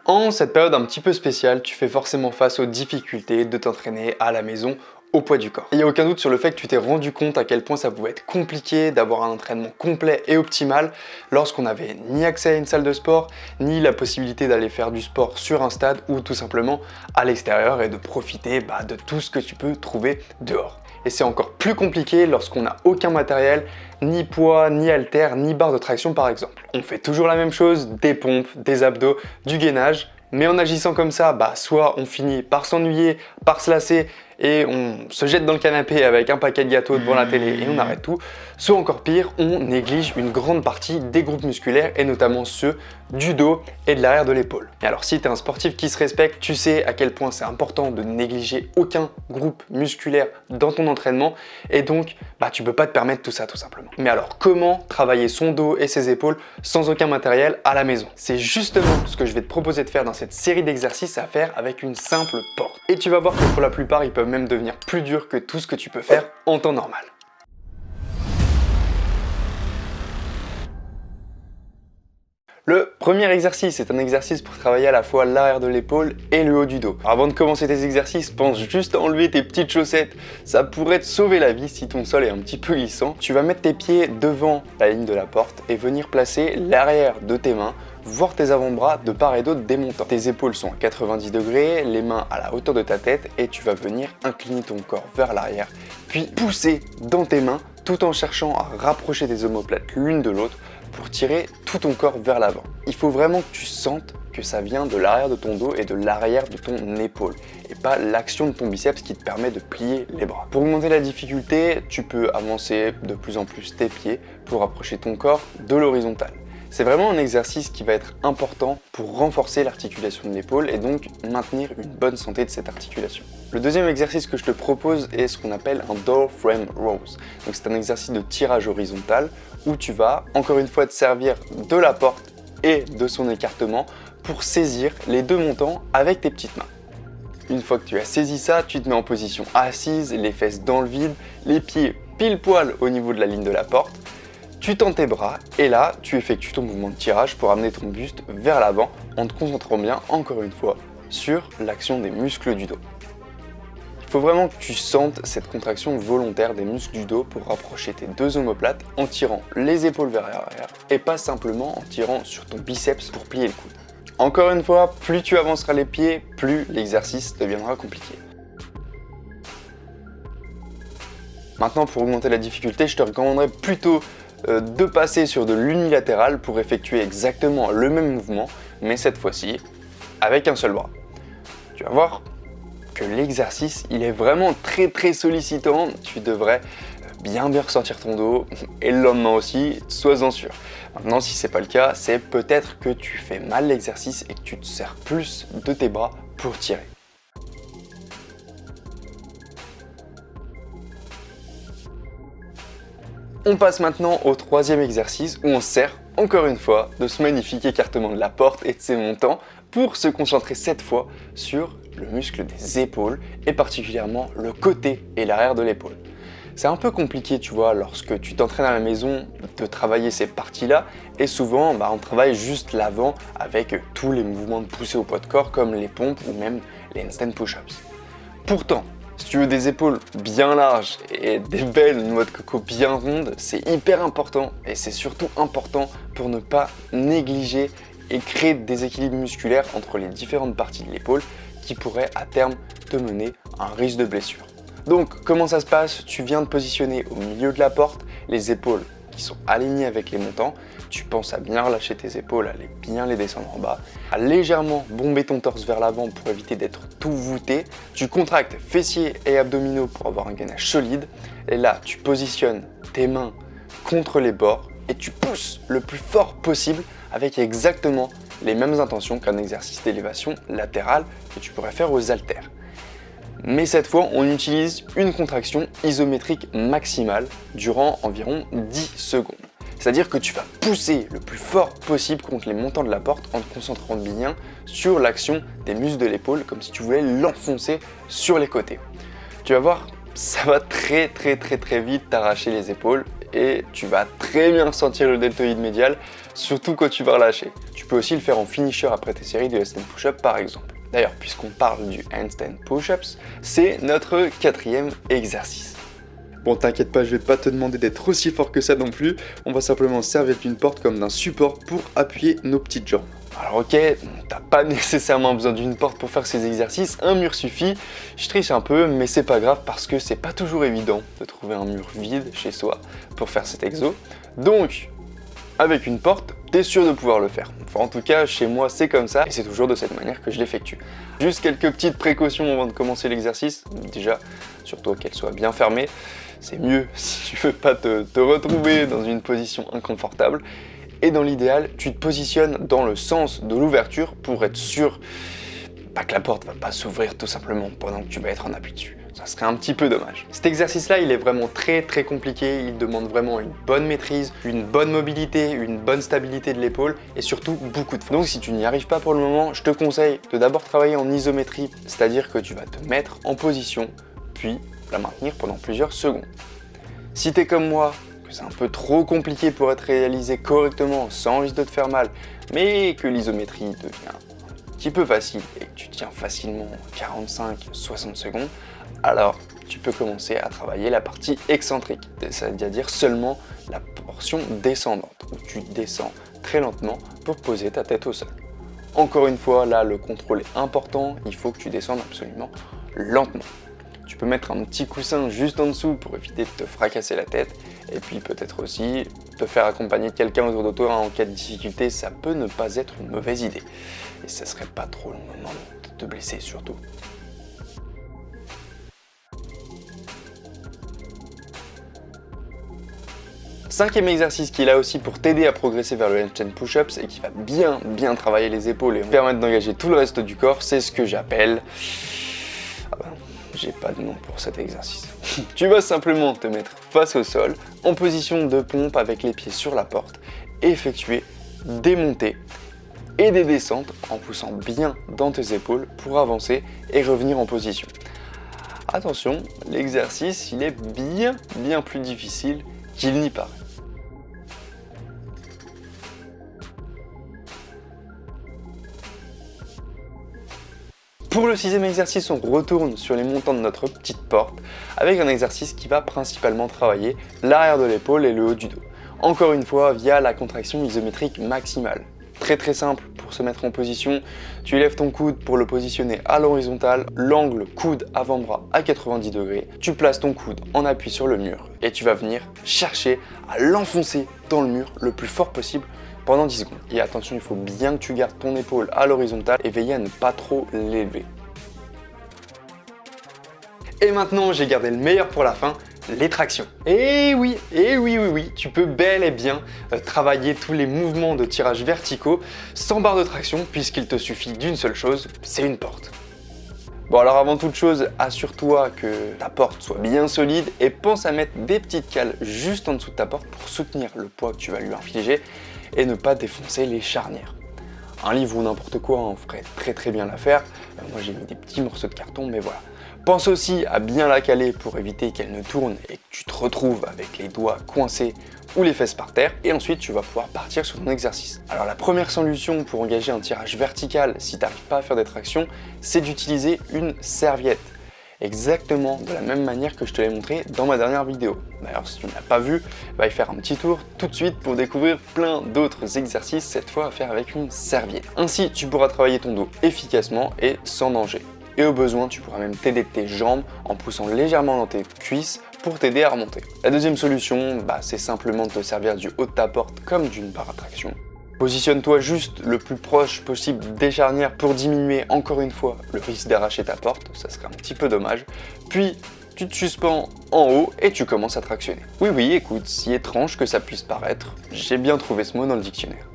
En cette période un petit peu spéciale, tu fais forcément face aux difficultés de t'entraîner à la maison au poids du corps. Il n'y a aucun doute sur le fait que tu t'es rendu compte à quel point ça pouvait être compliqué d'avoir un entraînement complet et optimal lorsqu'on n'avait ni accès à une salle de sport, ni la possibilité d'aller faire du sport sur un stade ou tout simplement à l'extérieur et de profiter de tout ce que tu peux trouver dehors. Et c'est encore plus compliqué lorsqu'on n'a aucun matériel, ni poids, ni haltères, ni barre de traction par exemple. On fait toujours la même chose, des pompes, des abdos, du gainage, mais en agissant comme ça, soit on finit par s'ennuyer, par se lasser et on se jette dans le canapé avec un paquet de gâteaux devant la télé et on arrête tout, soit encore pire, on néglige une grande partie des groupes musculaires et notamment ceux du dos et de l'arrière de l'épaule. Et alors si tu es un sportif qui se respecte, tu sais à quel point c'est important de négliger aucun groupe musculaire dans ton entraînement et donc tu peux pas te permettre tout ça tout simplement. Mais alors comment travailler son dos et ses épaules sans aucun matériel à la maison? C'est justement ce que je vais te proposer de faire dans cette série d'exercices à faire avec une simple porte. Et tu vas voir que pour la plupart, ils peuvent même devenir plus durs que tout ce que tu peux faire en temps normal. Le premier exercice est un exercice pour travailler à la fois l'arrière de l'épaule et le haut du dos. Alors avant de commencer tes exercices, pense juste à enlever tes petites chaussettes. Ça pourrait te sauver la vie si ton sol est un petit peu glissant. Tu vas mettre tes pieds devant la ligne de la porte et venir placer l'arrière de tes mains, voire tes avant-bras de part et d'autre démontant. Tes épaules sont à 90 degrés, les mains à la hauteur de ta tête et tu vas venir incliner ton corps vers l'arrière, puis pousser dans tes mains tout en cherchant à rapprocher tes omoplates l'une de l'autre pour tirer tout ton corps vers l'avant. Il faut vraiment que tu sentes que ça vient de l'arrière de ton dos et de l'arrière de ton épaule et pas l'action de ton biceps qui te permet de plier les bras. Pour augmenter la difficulté, tu peux avancer de plus en plus tes pieds pour rapprocher ton corps de l'horizontale. C'est vraiment un exercice qui va être important pour renforcer l'articulation de l'épaule et donc maintenir une bonne santé de cette articulation. Le deuxième exercice que je te propose est ce qu'on appelle un door frame rows. Donc c'est un exercice de tirage horizontal où tu vas encore une fois te servir de la porte et de son écartement pour saisir les deux montants avec tes petites mains. Une fois que tu as saisi ça, tu te mets en position assise, les fesses dans le vide, les pieds pile poil au niveau de la ligne de la porte. Tu tends tes bras et là, tu effectues ton mouvement de tirage pour amener ton buste vers l'avant en te concentrant bien, encore une fois, sur l'action des muscles du dos. Il faut vraiment que tu sentes cette contraction volontaire des muscles du dos pour rapprocher tes deux omoplates en tirant les épaules vers l'arrière et pas simplement en tirant sur ton biceps pour plier le coude. Encore une fois, plus tu avanceras les pieds, plus l'exercice deviendra compliqué. Maintenant, pour augmenter la difficulté, je te recommanderais plutôt de passer sur de l'unilatéral pour effectuer exactement le même mouvement, mais cette fois-ci avec un seul bras. Tu vas voir que l'exercice, il est vraiment très sollicitant. Tu devrais bien ressentir ton dos et le lendemain aussi, sois-en sûr. Maintenant, si c'est pas le cas, c'est peut-être que tu fais mal l'exercice et que tu te sers plus de tes bras pour tirer. On passe maintenant au troisième exercice où on se sert, encore une fois, de ce magnifique écartement de la porte et de ses montants pour se concentrer cette fois sur le muscle des épaules et particulièrement le côté et l'arrière de l'épaule. C'est un peu compliqué, tu vois, lorsque tu t'entraînes à la maison de travailler ces parties-là et souvent on travaille juste l'avant avec tous les mouvements de poussée au poids de corps comme les pompes ou même les handstand push-ups. Pourtant, si tu veux des épaules bien larges et des belles noix de coco bien rondes, c'est hyper important et c'est surtout important pour ne pas négliger et créer des déséquilibres musculaires entre les différentes parties de l'épaule qui pourraient à terme te mener à un risque de blessure. Donc comment ça se passe? Tu viens de positionner au milieu de la porte, les épaules qui sont alignées avec les montants. Tu penses à bien relâcher tes épaules, à bien les descendre en bas, à légèrement bomber ton torse vers l'avant pour éviter d'être tout voûté. Tu contractes fessiers et abdominaux pour avoir un gainage solide. Et là, tu positionnes tes mains contre les bords et tu pousses le plus fort possible avec exactement les mêmes intentions qu'un exercice d'élévation latérale que tu pourrais faire aux haltères. Mais cette fois, on utilise une contraction isométrique maximale durant environ 10 secondes. C'est-à-dire que tu vas pousser le plus fort possible contre les montants de la porte en te concentrant bien sur l'action des muscles de l'épaule, comme si tu voulais l'enfoncer sur les côtés. Tu vas voir, ça va très vite t'arracher les épaules et tu vas très bien ressentir le deltoïde médial surtout quand tu vas relâcher. Tu peux aussi le faire en finisher après tes séries de handstand push-up par exemple. D'ailleurs, puisqu'on parle du handstand push-ups, c'est notre 4e exercice. Bon, t'inquiète pas, je vais pas te demander d'être aussi fort que ça non plus, on va simplement servir d'une porte comme d'un support pour appuyer nos petites jambes. Alors ok, t'as pas nécessairement besoin d'une porte pour faire ces exercices, un mur suffit. Je triche un peu, mais c'est pas grave parce que c'est pas toujours évident de trouver un mur vide chez soi pour faire cet exo. Donc, avec une porte, t'es sûr de pouvoir le faire. Enfin, en tout cas, chez moi, c'est comme ça et c'est toujours de cette manière que je l'effectue. Juste quelques petites précautions avant de commencer l'exercice. Déjà, surtout qu'elle soit bien fermée. C'est mieux si tu veux pas te retrouver dans une position inconfortable. Et dans l'idéal, tu te positionnes dans le sens de l'ouverture pour être sûr que la porte va pas s'ouvrir tout simplement pendant que tu vas être en appui dessus. Ça serait un petit peu dommage. Cet exercice-là, il est vraiment très compliqué. Il demande vraiment une bonne maîtrise, une bonne mobilité, une bonne stabilité de l'épaule et surtout beaucoup de force. Donc si tu n'y arrives pas pour le moment, je te conseille de d'abord travailler en isométrie, c'est-à-dire que tu vas te mettre en position, puis la maintenir pendant plusieurs secondes. Si tu es comme moi, que c'est un peu trop compliqué pour être réalisé correctement sans risque de te faire mal, mais que l'isométrie devient un petit peu facile et que tu tiens facilement 45-60 secondes, alors tu peux commencer à travailler la partie excentrique, c'est-à-dire seulement la portion descendante, où tu descends très lentement pour poser ta tête au sol. Encore une fois, là le contrôle est important, il faut que tu descendes absolument lentement. Tu peux mettre un petit coussin juste en dessous pour éviter de te fracasser la tête et puis peut-être aussi te faire accompagner de quelqu'un autour de toi en cas de difficulté, ça peut ne pas être une mauvaise idée. Et ça serait pas trop le moment de te blesser surtout. Cinquième exercice qui est là aussi pour t'aider à progresser vers le handstand push-ups et qui va bien travailler les épaules et permettre d'engager tout le reste du corps, c'est ce que j'appelle... J'ai pas de nom pour cet exercice. Tu vas simplement te mettre face au sol, en position de pompe avec les pieds sur la porte, et effectuer des montées et des descentes en poussant bien dans tes épaules pour avancer et revenir en position. Attention, l'exercice il est bien plus difficile qu'il n'y paraît. Pour le 6e exercice, on retourne sur les montants de notre petite porte avec un exercice qui va principalement travailler l'arrière de l'épaule et le haut du dos. Encore une fois, via la contraction isométrique maximale. Très simple pour se mettre en position, tu lèves ton coude pour le positionner à l'horizontale, l'angle coude avant-bras à 90 degrés, tu places ton coude en appui sur le mur et tu vas venir chercher à l'enfoncer dans le mur le plus fort possible pendant 10 secondes. Et attention, il faut bien que tu gardes ton épaule à l'horizontale et veiller à ne pas trop l'élever. Et maintenant, j'ai gardé le meilleur pour la fin, les tractions. Et oui, tu peux bel et bien travailler tous les mouvements de tirage verticaux sans barre de traction puisqu'il te suffit d'une seule chose, c'est une porte. Bon alors avant toute chose, assure-toi que ta porte soit bien solide et pense à mettre des petites cales juste en dessous de ta porte pour soutenir le poids que tu vas lui infliger et ne pas défoncer les charnières. Un livre ou n'importe quoi en ferait très bien l'affaire. Moi j'ai mis des petits morceaux de carton, mais voilà. Pense aussi à bien la caler pour éviter qu'elle ne tourne et que tu te retrouves avec les doigts coincés ou les fesses par terre. Et ensuite tu vas pouvoir partir sur ton exercice. Alors la première solution pour engager un tirage vertical si tu n'arrives pas à faire des tractions, c'est d'utiliser une serviette. Exactement de la même manière que je te l'ai montré dans ma dernière vidéo. D'ailleurs, si tu ne l'as pas vu, va y faire un petit tour tout de suite pour découvrir plein d'autres exercices, cette fois à faire avec une serviette. Ainsi, tu pourras travailler ton dos efficacement et sans danger. Et au besoin, tu pourras même t'aider de tes jambes en poussant légèrement dans tes cuisses pour t'aider à remonter. La deuxième solution, c'est simplement de te servir du haut de ta porte comme d'une barre à traction. Positionne-toi juste le plus proche possible des charnières pour diminuer encore une fois le risque d'arracher ta porte, ça serait un petit peu dommage. Puis tu te suspends en haut et tu commences à tractionner. Oui, écoute, si étrange que ça puisse paraître, j'ai bien trouvé ce mot dans le dictionnaire.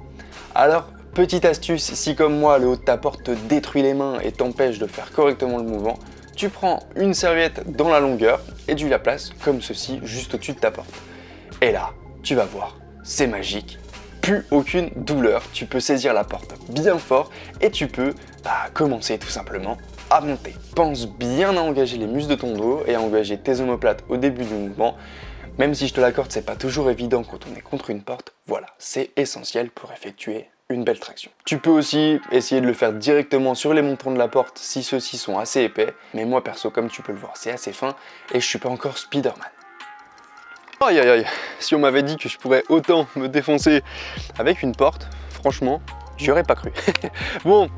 Alors, petite astuce, si comme moi le haut de ta porte te détruit les mains et t'empêche de faire correctement le mouvement, tu prends une serviette dans la longueur et tu la places comme ceci juste au-dessus de ta porte. Et là, tu vas voir, c'est magique. Plus aucune douleur, tu peux saisir la porte bien fort et tu peux commencer tout simplement à monter. Pense bien à engager les muscles de ton dos et à engager tes omoplates au début du mouvement, Même si je te l'accorde, c'est pas toujours évident quand on est contre une porte, voilà, c'est essentiel pour effectuer une belle traction. Tu peux aussi essayer de le faire directement sur les montants de la porte si ceux-ci sont assez épais, mais moi perso, comme tu peux le voir, c'est assez fin et je suis pas encore Spider-Man. Aïe aïe aïe, si on m'avait dit que je pourrais autant me défoncer avec une porte, franchement, j'y aurais pas cru. Bon,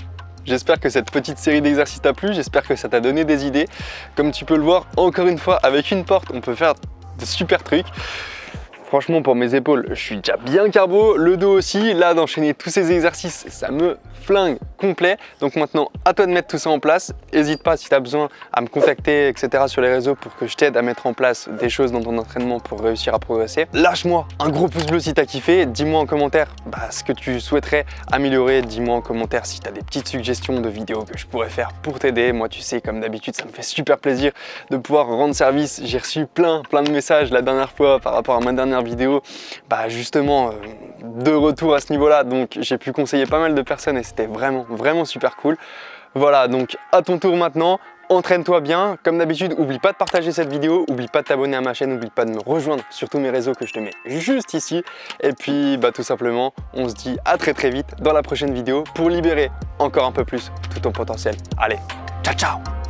j'espère que cette petite série d'exercices t'a plu, j'espère que ça t'a donné des idées. Comme tu peux le voir, encore une fois, avec une porte, on peut faire de super trucs. Franchement, pour mes épaules, je suis déjà bien carbo, le dos aussi. Là, d'enchaîner tous ces exercices, ça me flingue complet. Donc maintenant, à toi de mettre tout ça en place. N'hésite pas si tu as besoin à me contacter, etc. sur les réseaux pour que je t'aide à mettre en place des choses dans ton entraînement pour réussir à progresser. Lâche-moi un gros pouce bleu si tu as kiffé. Dis-moi en commentaire ce que tu souhaiterais améliorer. Dis-moi en commentaire si tu as des petites suggestions de vidéos que je pourrais faire pour t'aider. Moi, tu sais, comme d'habitude, ça me fait super plaisir de pouvoir rendre service. J'ai reçu plein de messages la dernière fois par rapport à ma dernière vidéo, justement de retour à ce niveau-là, donc j'ai pu conseiller pas mal de personnes et c'était vraiment super cool. Voilà, donc à ton tour maintenant, entraîne-toi bien. Comme d'habitude, oublie pas de partager cette vidéo, oublie pas de t'abonner à ma chaîne, oublie pas de me rejoindre sur tous mes réseaux que je te mets juste ici. Et puis tout simplement, on se dit à très vite dans la prochaine vidéo pour libérer encore un peu plus tout ton potentiel. Allez, ciao ciao!